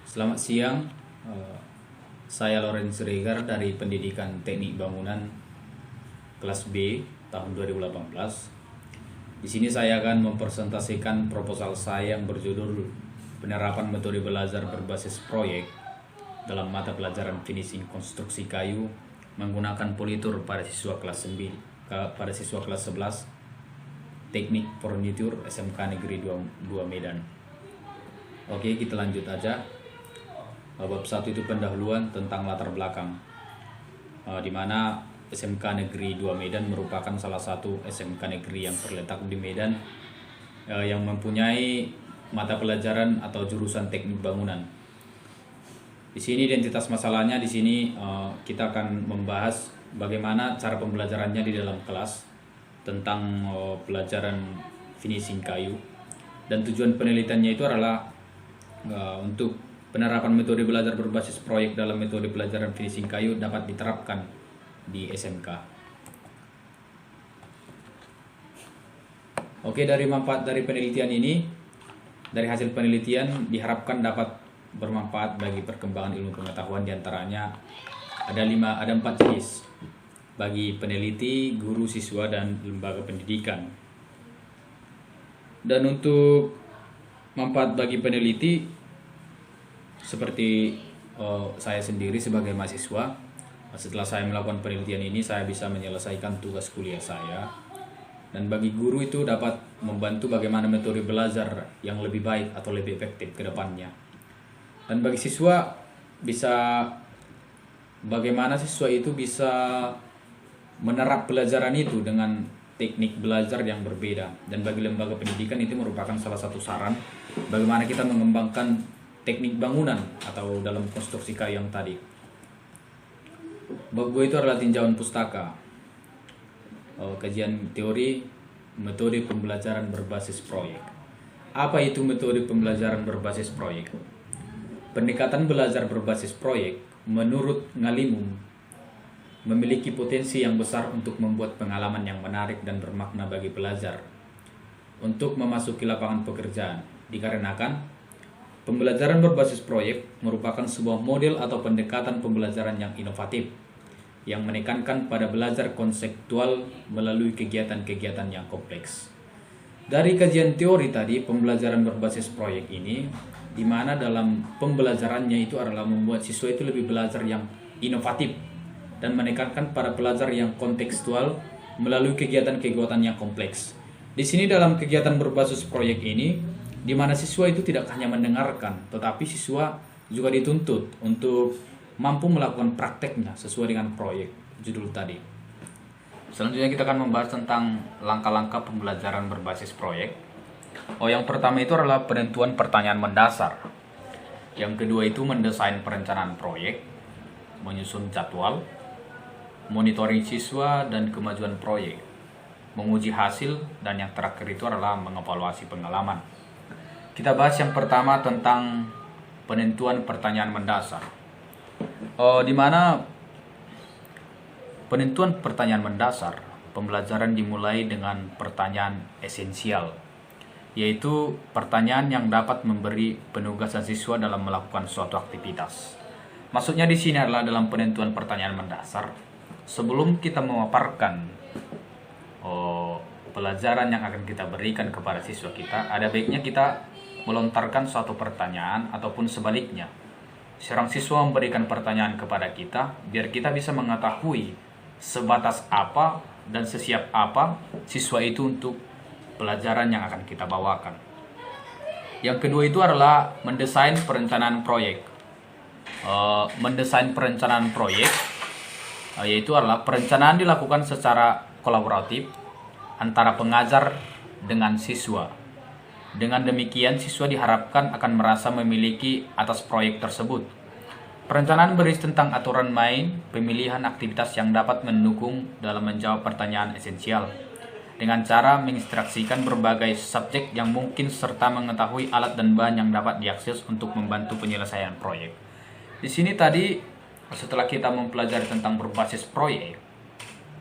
Selamat siang, eh, saya Lorenz Regar dari Pendidikan Teknik Bangunan kelas B tahun 2018. Di sini saya akan mempresentasikan proposal saya yang berjudul Penerapan Metode Belajar Berbasis Proyek dalam mata pelajaran finishing konstruksi kayu menggunakan politur pada siswa kelas 11 Teknik Furnitur SMK Negeri 2 Medan. Oke, kita lanjut aja. Bab 1 itu pendahuluan tentang latar belakang, di mana SMK Negeri 2 Medan merupakan salah satu SMK negeri yang terletak di Medan, yang mempunyai mata pelajaran atau jurusan teknik bangunan. Di sini identitas masalahnya, di sini kita akan membahas bagaimana cara pembelajarannya di dalam kelas tentang pelajaran finishing kayu, dan tujuan penelitiannya itu adalah untuk penerapan metode belajar berbasis proyek dalam metode pelajaran finishing kayu dapat diterapkan di SMK. Oke, dari manfaat dari penelitian ini, dari hasil penelitian diharapkan dapat bermanfaat bagi perkembangan ilmu pengetahuan, diantaranya ada 4 jenis bagi peneliti, guru, siswa, dan lembaga pendidikan. Dan untuk manfaat bagi peneliti, seperti saya sendiri sebagai mahasiswa, setelah saya melakukan penelitian ini saya bisa menyelesaikan tugas kuliah saya. Dan bagi guru itu dapat membantu bagaimana metode belajar yang lebih baik atau lebih efektif ke depannya. Dan bagi siswa, bisa bagaimana siswa itu bisa menerap pelajaran itu dengan teknik belajar yang berbeda. Dan bagi lembaga pendidikan itu merupakan salah satu saran bagaimana kita mengembangkan teknik bangunan atau dalam konstruksi kayu yang tadi. Bab 2 itu adalah tinjauan pustaka, kajian teori metode pembelajaran berbasis proyek. Apa itu metode pembelajaran berbasis proyek? Pendekatan belajar berbasis proyek menurut Ngalimum memiliki potensi yang besar untuk membuat pengalaman yang menarik dan bermakna bagi pelajar untuk memasuki lapangan pekerjaan, dikarenakan pembelajaran berbasis proyek merupakan sebuah model atau pendekatan pembelajaran yang inovatif yang menekankan pada belajar konseptual melalui kegiatan-kegiatan yang kompleks. Dari kajian teori tadi, pembelajaran berbasis proyek ini, di mana dalam pembelajarannya itu adalah membuat siswa itu lebih belajar yang inovatif dan menekankan pada belajar yang kontekstual melalui kegiatan-kegiatan yang kompleks. Di sini dalam kegiatan berbasis proyek ini, di mana siswa itu tidak hanya mendengarkan, tetapi siswa juga dituntut untuk mampu melakukan prakteknya sesuai dengan proyek judul tadi. Selanjutnya kita akan membahas tentang langkah-langkah pembelajaran berbasis proyek. Yang pertama itu adalah penentuan pertanyaan mendasar. Yang kedua itu mendesain perencanaan proyek, menyusun jadwal, monitoring siswa dan kemajuan proyek, menguji hasil, dan yang terakhir itu adalah mengevaluasi pengalaman. Kita bahas yang pertama tentang penentuan pertanyaan mendasar. Di mana penentuan pertanyaan mendasar, pembelajaran dimulai dengan pertanyaan esensial, yaitu pertanyaan yang dapat memberi penugasan siswa dalam melakukan suatu aktivitas. Maksudnya di sini adalah dalam penentuan pertanyaan mendasar, sebelum kita memaparkan pelajaran yang akan kita berikan kepada siswa kita, ada baiknya kita melontarkan suatu pertanyaan ataupun sebaliknya. Seorang siswa memberikan pertanyaan kepada kita biar kita bisa mengetahui sebatas apa dan sesiap apa siswa itu untuk pelajaran yang akan kita bawakan. Yang kedua itu adalah mendesain perencanaan proyek. Mendesain perencanaan proyek yaitu adalah perencanaan dilakukan secara kolaboratif antara pengajar dengan siswa. Dengan demikian, siswa diharapkan akan merasa memiliki atas proyek tersebut. Perencanaan berisi tentang aturan main, pemilihan aktivitas yang dapat mendukung dalam menjawab pertanyaan esensial, dengan cara menginstruksikan berbagai subjek yang mungkin serta mengetahui alat dan bahan yang dapat diakses untuk membantu penyelesaian proyek. Di sini tadi, setelah kita mempelajari tentang berbasis proyek,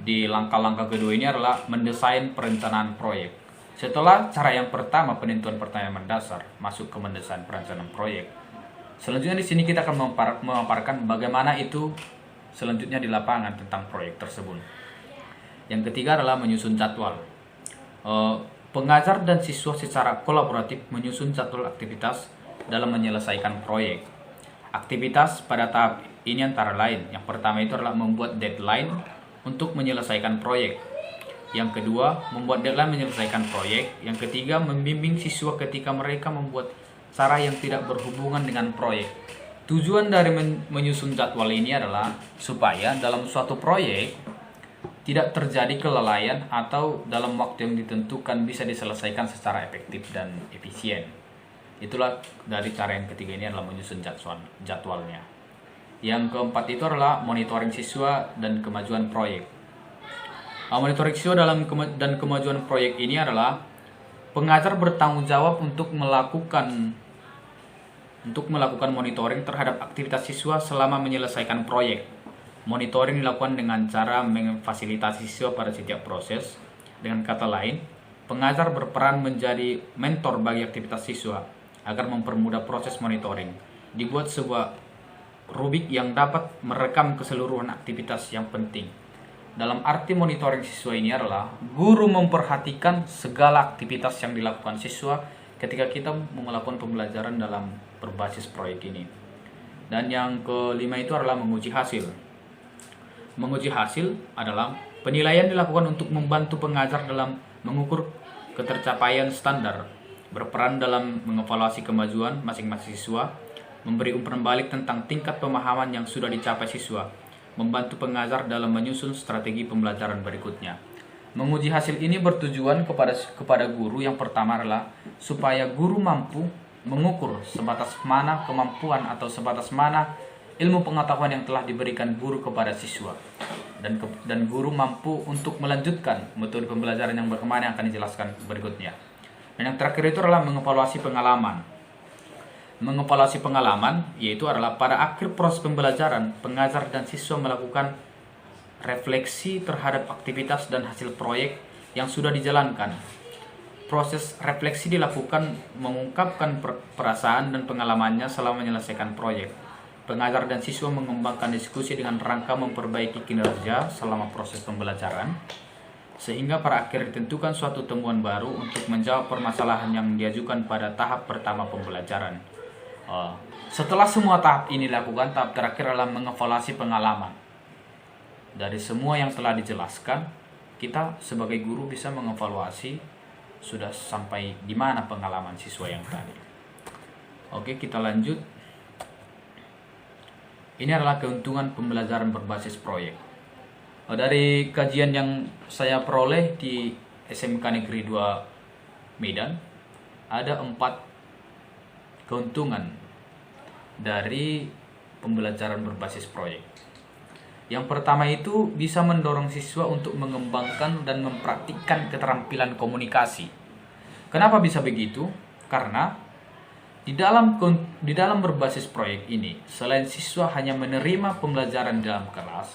di langkah-langkah kedua ini adalah mendesain perencanaan proyek. Setelah cara yang pertama penentuan pertanyaan mendasar, masuk ke mendesain perencanaan proyek. Selanjutnya di sini kita akan memaparkan bagaimana itu selanjutnya di lapangan tentang proyek tersebut. Yang ketiga adalah menyusun jadwal. Pengajar dan siswa secara kolaboratif menyusun jadwal aktivitas dalam menyelesaikan proyek. Aktivitas pada tahap ini antara lain, yang pertama itu adalah membuat deadline untuk menyelesaikan proyek. Yang kedua, membuat deadline menyelesaikan proyek. Yang ketiga, membimbing siswa ketika mereka membuat cara yang tidak berhubungan dengan proyek. Tujuan dari menyusun jadwal ini adalah supaya dalam suatu proyek tidak terjadi kelalaian atau dalam waktu yang ditentukan bisa diselesaikan secara efektif dan efisien. Itulah dari cara yang ketiga ini adalah menyusun jadwalnya. Yang keempat itu adalah monitoring siswa dan kemajuan proyek. Monitoring siswa dan kemajuan proyek ini adalah pengajar bertanggung jawab untuk melakukan monitoring terhadap aktivitas siswa selama menyelesaikan proyek. Monitoring dilakukan dengan cara memfasilitasi siswa pada setiap proses. Dengan kata lain, pengajar berperan menjadi mentor bagi aktivitas siswa agar mempermudah proses monitoring. Dibuat sebuah rubrik yang dapat merekam keseluruhan aktivitas yang penting. Dalam arti monitoring siswa ini adalah guru memperhatikan segala aktivitas yang dilakukan siswa ketika kita melakukan pembelajaran dalam berbasis proyek ini. Dan yang kelima itu adalah menguji hasil. Menguji hasil adalah penilaian dilakukan untuk membantu pengajar dalam mengukur ketercapaian standar, berperan dalam mengevaluasi kemajuan masing-masing siswa, memberi umpan balik tentang tingkat pemahaman yang sudah dicapai siswa, membantu pengajar dalam menyusun strategi pembelajaran berikutnya. Menguji hasil ini bertujuan kepada guru. Yang pertama adalah supaya guru mampu mengukur sebatas mana kemampuan atau sebatas mana ilmu pengetahuan yang telah diberikan guru kepada siswa, dan guru mampu untuk melanjutkan metode pembelajaran yang bagaimana yang akan dijelaskan berikutnya. Dan yang terakhir itu adalah mengevaluasi pengalaman. Mengevaluasi pengalaman yaitu adalah pada akhir proses pembelajaran, pengajar dan siswa melakukan refleksi terhadap aktivitas dan hasil proyek yang sudah dijalankan. Proses refleksi dilakukan mengungkapkan perasaan dan pengalamannya selama menyelesaikan proyek. Pengajar dan siswa mengembangkan diskusi dengan rangka memperbaiki kinerja selama proses pembelajaran, sehingga pada akhir ditentukan suatu temuan baru untuk menjawab permasalahan yang diajukan pada tahap pertama pembelajaran. Setelah semua tahap ini dilakukan, tahap terakhir adalah mengevaluasi pengalaman. Dari semua yang telah dijelaskan, kita sebagai guru bisa mengevaluasi sudah sampai di mana pengalaman siswa yang tadi. Oke, kita lanjut. Ini adalah keuntungan pembelajaran berbasis proyek. Dari kajian yang saya peroleh di SMK Negeri 2 Medan, ada 4 keuntungan dari pembelajaran berbasis proyek. Yang pertama itu bisa mendorong siswa untuk mengembangkan dan mempraktikkan keterampilan komunikasi. Kenapa bisa begitu? Karena di dalam berbasis proyek ini, selain siswa hanya menerima pembelajaran di dalam kelas,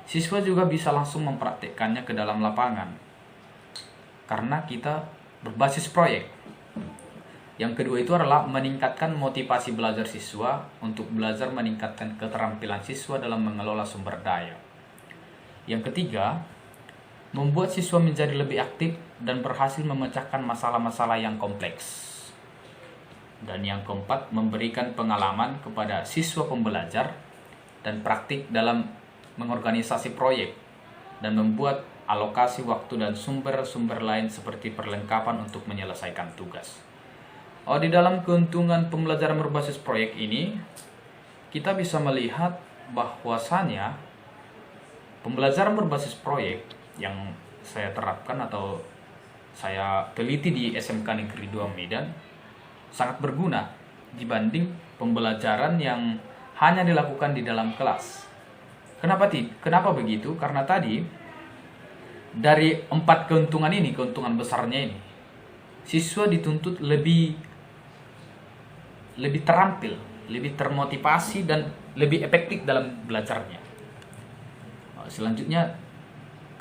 siswa juga bisa langsung mempraktikkannya ke dalam lapangan. Karena kita berbasis proyek. Yang kedua itu adalah meningkatkan motivasi belajar siswa untuk belajar meningkatkan keterampilan siswa dalam mengelola sumber daya. Yang ketiga, membuat siswa menjadi lebih aktif dan berhasil memecahkan masalah-masalah yang kompleks. Dan yang keempat, memberikan pengalaman kepada siswa pembelajar dan praktik dalam mengorganisasi proyek dan membuat alokasi waktu dan sumber-sumber lain seperti perlengkapan untuk menyelesaikan tugas. Di dalam keuntungan pembelajaran berbasis proyek ini, kita bisa melihat bahwasannya pembelajaran berbasis proyek yang saya terapkan atau saya teliti di SMK Negeri 2 Medan sangat berguna dibanding pembelajaran yang hanya dilakukan di dalam kelas. Kenapa begitu? Karena tadi dari 4 keuntungan ini, keuntungan besarnya ini, siswa dituntut lebih terampil, lebih termotivasi dan lebih efektif dalam belajarnya. Selanjutnya,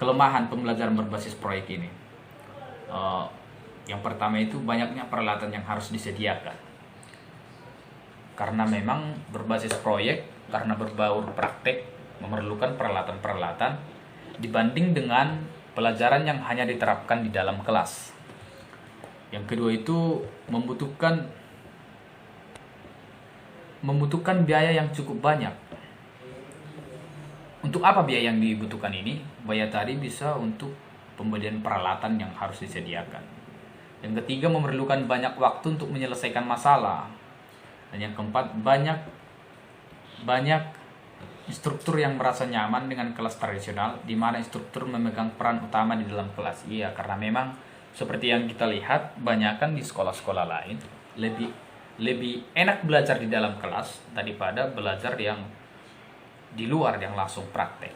kelemahan pembelajaran berbasis proyek ini. Yang pertama itu banyaknya peralatan yang harus disediakan. karena memang berbasis proyek, karena berbaur praktek, memerlukan peralatan-peralatan dibanding dengan pelajaran yang hanya diterapkan di dalam kelas. Yang kedua itu membutuhkan biaya yang cukup banyak. Untuk apa biaya yang dibutuhkan ini? Biaya tadi bisa untuk pembelian peralatan yang harus disediakan. Yang ketiga, memerlukan banyak waktu untuk menyelesaikan masalah. Dan yang keempat, banyak instruktur yang merasa nyaman dengan kelas tradisional, di mana instruktur memegang peran utama di dalam kelas. Iya, karena memang seperti yang kita lihat, banyakkan di sekolah-sekolah lain lebih enak belajar di dalam kelas daripada belajar yang di luar yang langsung praktek.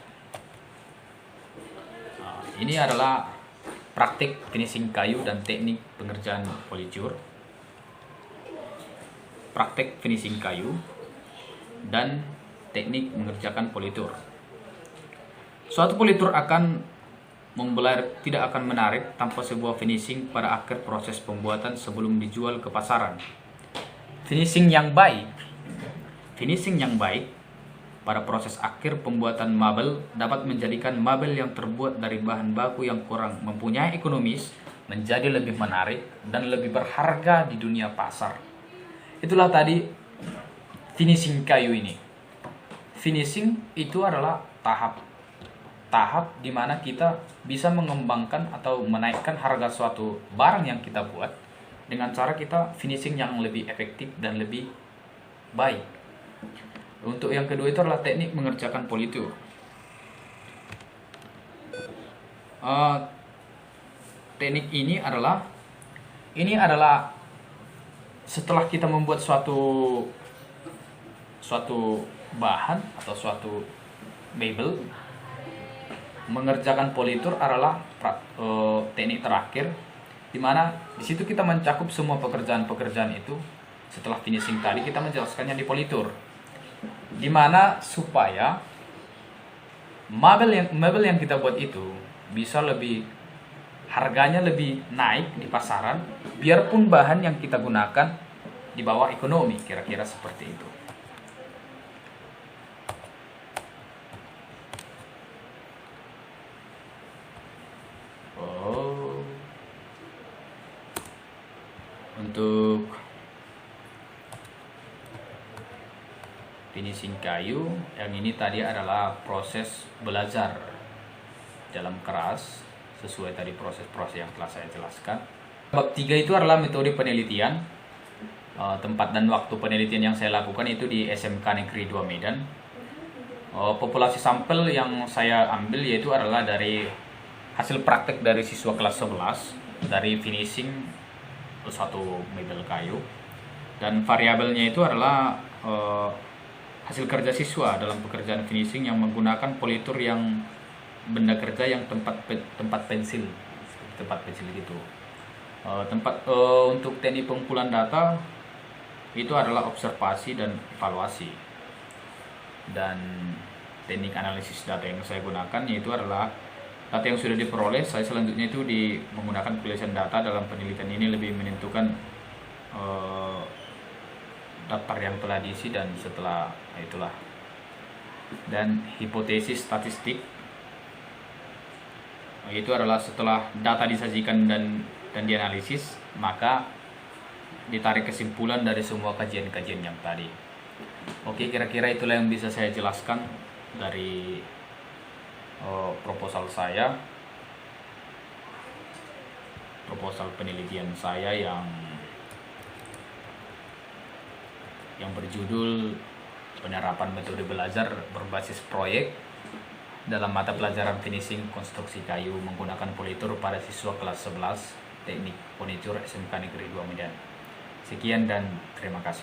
Nah, ini adalah praktik finishing kayu dan teknik pengerjaan politur. Praktek finishing kayu dan teknik mengerjakan politur. Suatu politur tidak akan menarik tanpa sebuah finishing pada akhir proses pembuatan sebelum dijual ke pasaran. Finishing yang baik pada proses akhir pembuatan mabel dapat menjadikan mabel yang terbuat dari bahan baku yang kurang mempunyai ekonomis menjadi lebih menarik dan lebih berharga di dunia pasar. Itulah tadi finishing kayu ini. Finishing itu adalah tahap di mana kita bisa mengembangkan atau menaikkan harga suatu barang yang kita buat dengan cara kita finishing yang lebih efektif dan lebih baik. Untuk yang kedua itu adalah teknik mengerjakan politur. Teknik ini adalah setelah kita membuat suatu bahan atau suatu mebel, mengerjakan politur adalah teknik terakhir, di mana di situ kita mencakup semua pekerjaan-pekerjaan itu. Setelah finishing tadi kita menjelaskannya di politur, di mana supaya mebel yang kita buat itu bisa harganya lebih naik di pasaran, biarpun bahan yang kita gunakan di bawah ekonomi, kira-kira seperti itu. Untuk finishing kayu yang ini tadi adalah proses belajar dalam keras sesuai tadi proses-proses yang telah saya jelaskan. Bab 3 itu adalah metode penelitian. Tempat dan waktu penelitian yang saya lakukan itu di SMK Negeri 2 Medan. Populasi sampel yang saya ambil yaitu adalah dari hasil praktek dari siswa kelas 11 dari finishing satu mebel kayu, dan variabelnya itu adalah hasil kerja siswa dalam pekerjaan finishing yang menggunakan politur yang benda kerja yang tempat pensil gitu. Untuk teknik pengumpulan data itu adalah observasi dan evaluasi, dan teknik analisis data yang saya gunakan yaitu adalah data yang sudah diperoleh. Saya selanjutnya itu menggunakan penulisan data dalam penelitian ini lebih menentukan daftar yang telah diisi dan setelah itulah. Dan hipotesis statistik itu adalah setelah data disajikan dan dianalisis, maka ditarik kesimpulan dari semua kajian-kajian yang tadi. Oke, kira-kira itulah yang bisa saya jelaskan dari proposal penelitian saya yang berjudul penerapan metode belajar berbasis proyek dalam mata pelajaran finishing konstruksi kayu menggunakan politur pada siswa kelas 11 teknik politur SMK Negeri 2 Medan. Sekian dan terima kasih.